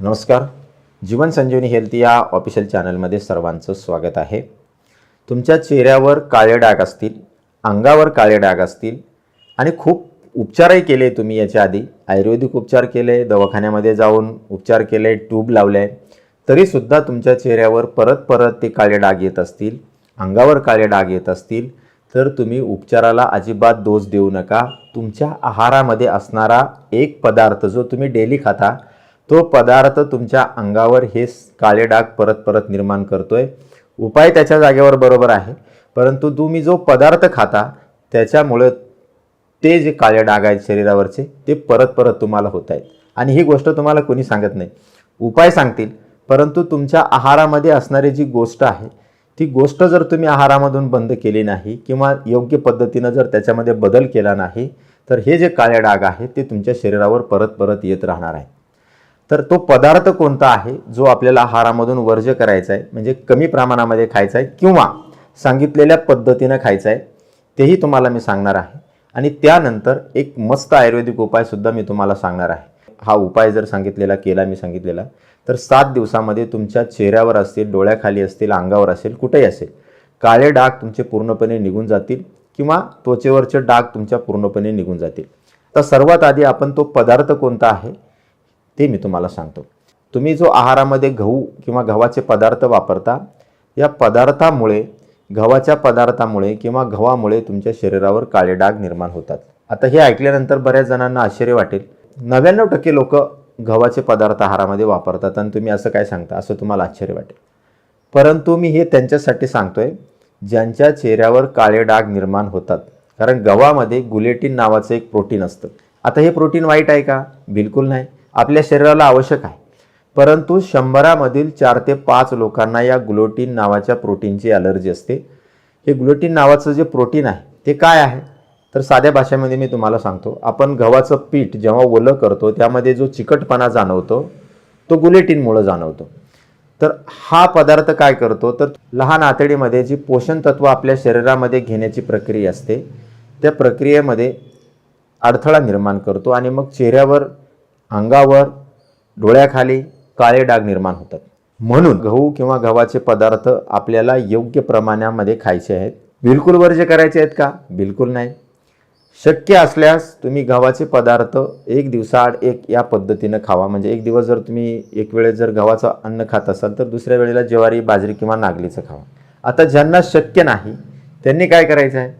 नमस्कार. जीवन संजीवनी हेल्थ या ऑफिशियल चॅनलमध्ये सर्वांचं स्वागत आहे. तुमच्या चेहऱ्यावर काळे डाग असतील, अंगावर काळे डाग असतील आणि खूप उपचारही केले तुम्ही याच्या आधी, आयुर्वेदिक उपचार केले, दवाखान्यामध्ये जाऊन उपचार केले, ट्यूब लावले, तरीसुद्धा तुमच्या चेहऱ्यावर परत ते काळे डाग येत असतील, अंगावर काळे डाग येत असतील, तर तुम्ही उपचाराला अजिबात दोष देऊ नका. तुमच्या आहारामध्ये असणारा एक पदार्थ जो तुम्ही डेली खाता, तो पदार्थ तुमच्या अंगावर हे काळे डाग परत निर्माण करतोय. उपाय त्याच्या जागेवर बरोबर आहे, परंतु तुम्ही जो पदार्थ खाता त्याच्यामुळे ते जे काळे डाग आहेत शरीरावरचे ते परत तुम्हाला होत आहेत. आणि ही गोष्ट तुम्हाला कोणी सांगत नाही, उपाय सांगतील, परंतु तुमच्या आहारामध्ये असणारी जी गोष्ट आहे ती गोष्ट जर तुम्ही आहारामधून बंद केली नाही किंवा योग्य पद्धतीनं जर त्याच्यामध्ये बदल केला नाही, तर हे जे काळे डाग आहेत ते तुमच्या शरीरावर परत येत राहणार आहे. तर तो पदार्थ कोणता आहे जो आपल्याला आहारामधून वर्ज्य करायचा आहे, म्हणजे कमी प्रमाणामध्ये खायचा आहे किंवा सांगितलेल्या पद्धतीनं खायचा आहे, तेही तुम्हाला मी सांगणार आहे. आणि त्यानंतर एक मस्त आयुर्वेदिक उपायसुद्धा मी तुम्हाला सांगणार आहे. हा उपाय जर मी सांगितलेला तर 7 दिवसामध्ये तुमच्या चेहऱ्यावर असतील, डोळ्याखाली असतील, अंगावर असेल, कुठेही असेल, काळे डाग तुमचे पूर्णपणे निघून जातील किंवा त्वचेवरचे डाग तुमच्या पूर्णपणे निघून जातील. तर सर्वात आधी आपण तो पदार्थ कोणता आहे ते मी तुम्हाला सांगतो. तुम्ही जो आहारामध्ये गहू किंवा गव्हाचे पदार्थ वापरता, या गव्हाच्या पदार्थामुळे किंवा गव्हामुळे तुमच्या शरीरावर काळे डाग निर्माण होतात. आता हे ऐकल्यानंतर बऱ्याच जणांना आश्चर्य वाटेल. 99% लोक गव्हाचे पदार्थ आहारामध्ये वापरतात आणि तुम्ही असं काय सांगता, असं तुम्हाला आश्चर्य वाटेल. परंतु मी हे त्यांच्यासाठी सांगतोय ज्यांच्या चेहऱ्यावर काळे डाग निर्माण होतात. कारण गव्हामध्ये गुलेटिन नावाचं एक प्रोटीन असतं. आता हे प्रोटीन वाईट आहे का? बिलकुल नाही, आपल्या शरीराला आवश्यक आहे. परंतु 100मधील 4 ते 5 लोकांना या ग्लुटेन नावाच्या प्रोटीनची ॲलर्जी असते. हे ग्लुटेन नावाचं जे प्रोटीन आहे ते काय आहे, तर साध्या भाषेमध्ये मी तुम्हाला सांगतो. आपण गव्हाचं पीठ जेव्हा ओलं करतो त्यामध्ये जो चिकटपणा जाणवतो तो ग्लुटेनमुळे जाणवतो. तर हा पदार्थ काय करतो, तर लहान आतडीमध्ये जी पोषण तत्व आपल्या शरीरामध्ये घेण्याची प्रक्रिया असते त्या प्रक्रियेमध्ये अडथळा निर्माण करतो आणि मग चेहऱ्यावर, अंगावर, डोळ्याखाली काळे डाग निर्माण होतात. म्हणून गहू किंवा गव्हाचे पदार्थ आपल्याला योग्य प्रमाणामध्ये खायचे आहेत. बिलकुल वर्ज्य करायचे आहेत का? बिलकुल नाही. शक्य असल्यास तुम्ही गव्हाचे पदार्थ एक दिवसाआड एक या पद्धतीनं खावा. म्हणजे एक दिवस जर तुम्ही एक वेळेस जर गव्हाचं अन्न खात असाल तर दुसऱ्या वेळेला ज्वारी, बाजरी किंवा नागलीचं खावा. आता ज्यांना शक्य नाही त्यांनी काय करायचं आहे,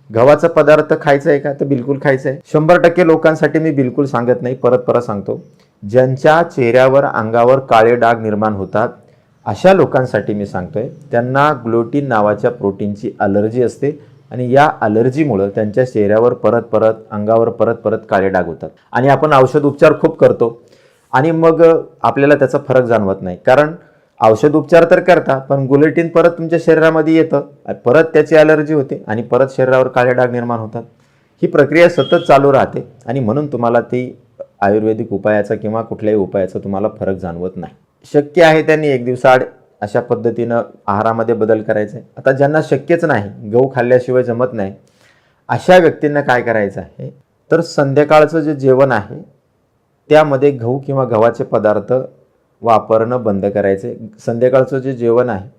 गव्हाचा पदार्थ खायचा आहे का? तर बिलकुल खायचं आहे. 100% लोकांसाठी मी बिलकुल सांगत नाही, परत सांगतो. ज्यांच्या चेहऱ्यावर, अंगावर काळे डाग निर्माण होतात अशा लोकांसाठी मी सांगतोय, त्यांना ग्लुटेन नावाच्या प्रोटीनची ॲलर्जी असते आणि या ॲलर्जीमुळं त्यांच्या चेहऱ्यावर अंगावर परत काळे डाग होतात. आणि आपण औषध उपचार खूप करतो आणि मग आपल्याला त्याचा फरक जाणवत नाही. कारण औषध उपचार तर करता, पण ग्लुटेन परत तुमच्या शरीरामध्ये येतं, परत त्याची ॲलर्जी होते आणि परत शरीरावर काळे डाग निर्माण होतात. ही प्रक्रिया सतत चालू राहते आणि म्हणून तुम्हाला ती आयुर्वेदिक उपायाचा किंवा कुठल्याही उपायाचा तुम्हाला फरक जाणवत नाही. शक्य आहे त्यांनी एक दिवसाआड अशा पद्धतीनं आहारामध्ये बदल करायचा आहे. आता ज्यांना शक्यच नाही, गहू खाल्ल्याशिवाय जमत नाही, अशा व्यक्तींना काय करायचं आहे, तर संध्याकाळचं जे जेवण आहे त्यामध्ये गहू किंवा गव्हाचे पदार्थ वापरणं बंद करायचे. संध्याकाळचं जे जेवण आहे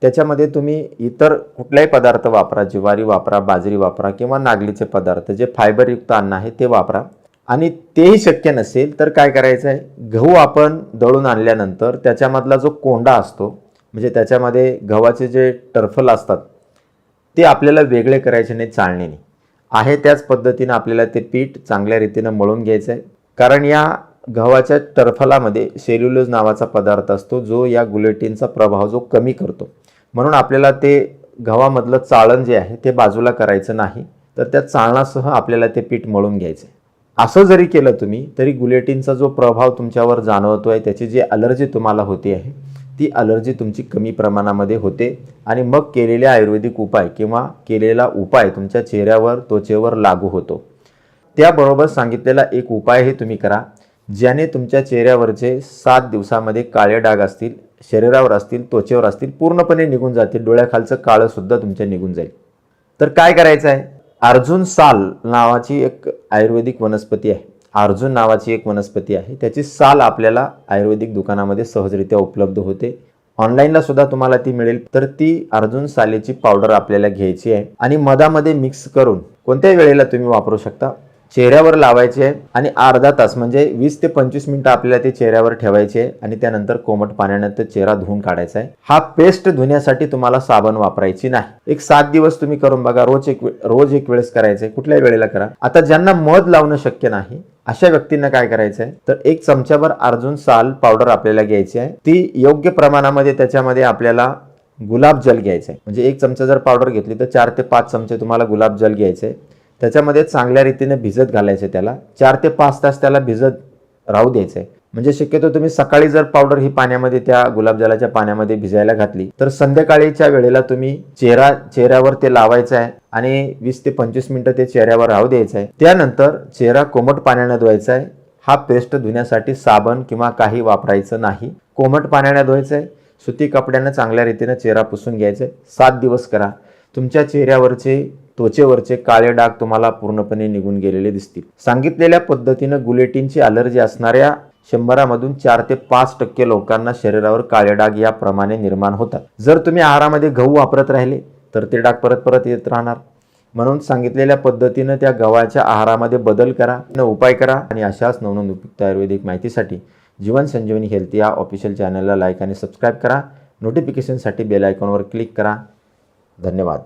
त्याच्यामध्ये तुम्ही इतर कुठलाही पदार्थ वापरा, ज्वारी वापरा, बाजरी वापरा किंवा नागलीचे पदार्थ, जे फायबरयुक्त अन्न आहे ते वापरा. आणि तेही शक्य नसेल तर काय करायचं आहे, गहू आपण दळून आणल्यानंतर त्याच्यामधला जो कोंडा असतो, म्हणजे त्याच्यामध्ये गव्हाचे जे टरफल असतात ते आपल्याला वेगळे करायचे नाही चाळणीने. आहे त्याच पद्धतीनं आपल्याला ते पीठ चांगल्या रीतीनं मळून घ्यायचं आहे. कारण या गव्हाच्या टरफलामध्ये सेल्युलोज नावाचा पदार्थ असतो जो या ग्लुटेनचा प्रभाव जो कमी करतो. म्हणून आपल्याला ते गव्हामधलं चाळण जे आहे ते बाजूला करायचं नाही, तर त्या चाळणासह आपल्याला ते पीठ मळून घ्यायचं आहे. असं जरी केलं तुम्ही तरी ग्लुटेनचा जो प्रभाव तुमच्यावर जाणवतो आहे, त्याची जी ॲलर्जी तुम्हाला होते आहे ती ॲलर्जी तुमची कमी प्रमाणामध्ये होते आणि मग केलेले आयुर्वेदिक उपाय किंवा केलेला उपाय तुमच्या चेहऱ्यावर, त्वचेवर लागू होतो. त्याबरोबर सांगितलेला एक उपायही तुम्ही करा, ज्याने तुमच्या चेहऱ्यावरचे 7 दिवसामध्ये काळे डाग असतील, शरीरावर असतील, त्वचेवर असतील, पूर्णपणे निघून जातील. डोळ्याखालचं काळंसुद्धा तुमच्या निघून जाईल. तर काय करायचं आहे, अर्जुन साल नावाची एक आयुर्वेदिक वनस्पती आहे. अर्जुन नावाची एक वनस्पती आहे, त्याची साल आपल्याला आयुर्वेदिक दुकानामध्ये सहजरित्या उपलब्ध होते. ऑनलाईनला सुद्धा तुम्हाला ती मिळेल. तर ती अर्जुन सालेची पावडर आपल्याला घ्यायची आहे आणि मधामध्ये मिक्स करून कोणत्याही वेळेला तुम्ही वापरू शकता. चेहऱ्यावर लावायचे आहे आणि अर्धा तास म्हणजे 20 ते 25 मिनिटं आपल्याला ते चेहऱ्यावर ठेवायचे आहे आणि त्यानंतर कोमट पाण्याने तो चेहरा धुवून काढायचा आहे. हा पेस्ट धुण्यासाठी तुम्हाला साबण वापरायची नाही. एक 7 दिवस तुम्ही करून बघा. रोज एक वेळेस करायचंय, कुठल्याही वेळेला करा. आता ज्यांना मध लावणं शक्य नाही अशा व्यक्तींना काय करायचं आहे, तर 1 चमचाभर अर्जुन साल पावडर आपल्याला घ्यायची आहे. ती योग्य प्रमाणामध्ये त्याच्यामध्ये आपल्याला गुलाब जल घ्यायचं आहे. म्हणजे 1 चमचा जर पावडर घेतली तर 4 ते 5 चमचे तुम्हाला गुलाब जल घ्यायचे आहे. त्याच्यामध्ये चांगल्या रीतीने भिजत घालायचे. त्याला 4 ते 5 तास त्याला भिजत राहू द्यायचं आहे. म्हणजे शक्यतो तुम्ही सकाळी जर पावडर ही पाण्यामध्ये त्या गुलाबजलाच्या पाण्यामध्ये भिजायला घातली तर संध्याकाळीच्या वेळेला तुम्ही चेहऱ्यावर ते लावायचं आहे आणि 20 ते 25 मिनिटं ते चेहऱ्यावर राहू द्यायचं आहे. त्यानंतर चेहरा कोमट पाण्याने धुवायचा आहे. हा पेस्ट धुण्यासाठी साबण किंवा काही वापरायचं नाही. कोमट पाण्याने धुवायचं आहे. सुती कपड्यानं चांगल्या रीतीने चेहरा पुसून घ्यायचा आहे. 7 दिवस करा. तुमच्या चेहऱ्यावरचे त्वचेवरचे काळे डाग तुम्हाला पूर्णपणे निघून गेलेले दिसतील. सांगितलेल्या पद्धतीनं गुलेटिनची अलर्जी असणाऱ्या 100 मधून 4 ते 5% लोकांना शरीरावर काळे डाग याप्रमाणे निर्माण होतात. जर तुम्ही आहारामध्ये गहू वापरत राहिले तर ते डाग परत येत राहणार. म्हणून सांगितलेल्या पद्धतीनं त्या गव्हाच्या आहारामध्ये बदल करा, उपाय करा आणि अशाच नवनवीन उपयुक्त आयुर्वेदिक माहितीसाठी जीवन संजीवनी हेल्थ या ऑफिशियल चॅनलला लाईक आणि सबस्क्राईब करा. नोटिफिकेशनसाठी बेल आयकॉनवर क्लिक करा. धन्यवाद.